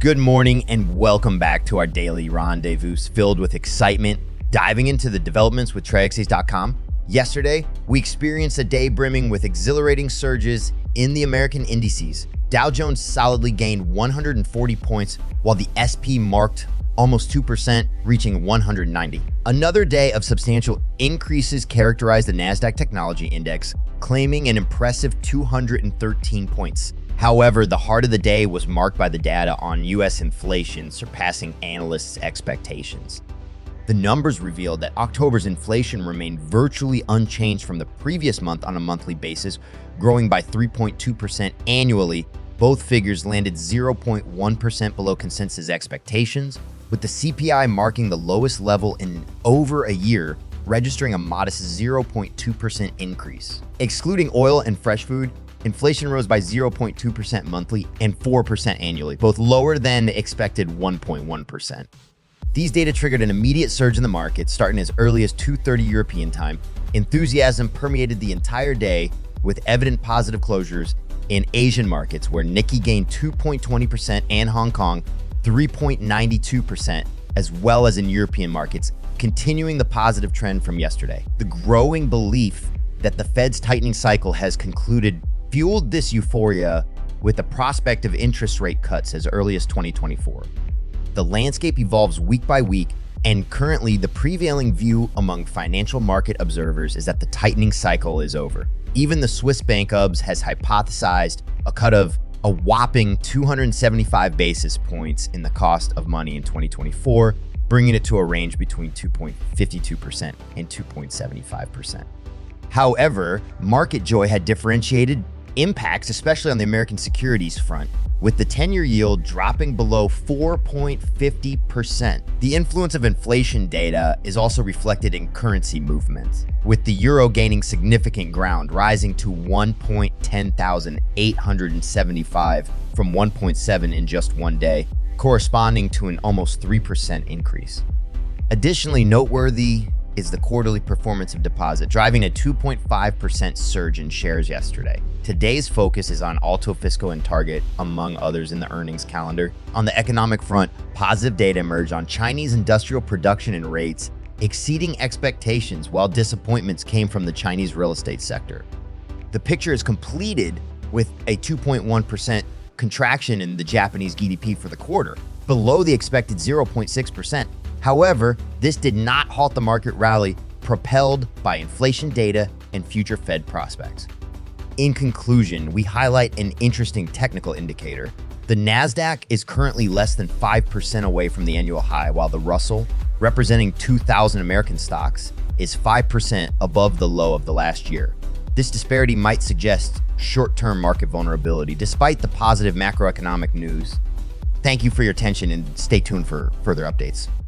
Good morning and welcome back to our daily rendezvous filled with excitement, diving into the developments with TradeXays.com. Yesterday, we experienced a day brimming with exhilarating surges in the American indices. Dow Jones solidly gained 140 points, while the SP marked almost 2%, reaching 190. Another day of substantial increases characterized the NASDAQ Technology Index, claiming an impressive 213 points. However, the heart of the day was marked by the data on U.S. inflation surpassing analysts' expectations. The numbers revealed that October's inflation remained virtually unchanged from the previous month on a monthly basis, growing by 3.2% annually. Both figures landed 0.1% below consensus expectations, with the CPI marking the lowest level in over a year, registering a modest 0.2% increase. Excluding oil and fresh food, inflation rose by 0.2% monthly and 4% annually, both lower than the expected 1.1%. These data triggered an immediate surge in the market, starting as early as 2:30 European time. Enthusiasm permeated the entire day, with evident positive closures in Asian markets, where Nikkei gained 2.20% and Hong Kong 3.92%, as well as in European markets, continuing the positive trend from yesterday. The growing belief that the Fed's tightening cycle has concluded fueled this euphoria, with the prospect of interest rate cuts as early as 2024. The landscape evolves week by week, and currently the prevailing view among financial market observers is that the tightening cycle is over. Even the Swiss Bank UBS has hypothesized a cut of a whopping 275 basis points in the cost of money in 2024, bringing it to a range between 2.52% and 2.75%. However, market joy had differentiated impacts, especially on the American securities front, with the 10-year yield dropping below 4.50%. The influence of inflation data is also reflected in currency movements, with the euro gaining significant ground, rising to 1.10,875 from 1.7 in just one day, corresponding to an almost 3% increase. Additionally noteworthy is the quarterly performance of deposit, driving a 2.5% surge in shares yesterday. Today's focus is on Alto, Fisco, and Target, among others in the earnings calendar. On the economic front, positive data emerged on Chinese industrial production and rates, exceeding expectations, while disappointments came from the Chinese real estate sector. The picture is completed with a 2.1% contraction in the Japanese GDP for the quarter, below the expected 0.6%. However, this did not halt the market rally, propelled by inflation data and future Fed prospects. In conclusion, we highlight an interesting technical indicator. The NASDAQ is currently less than 5% away from the annual high, while the Russell, representing 2,000 American stocks, is 5% above the low of the last year. This disparity might suggest short-term market vulnerability, despite the positive macroeconomic news. Thank you for your attention and stay tuned for further updates.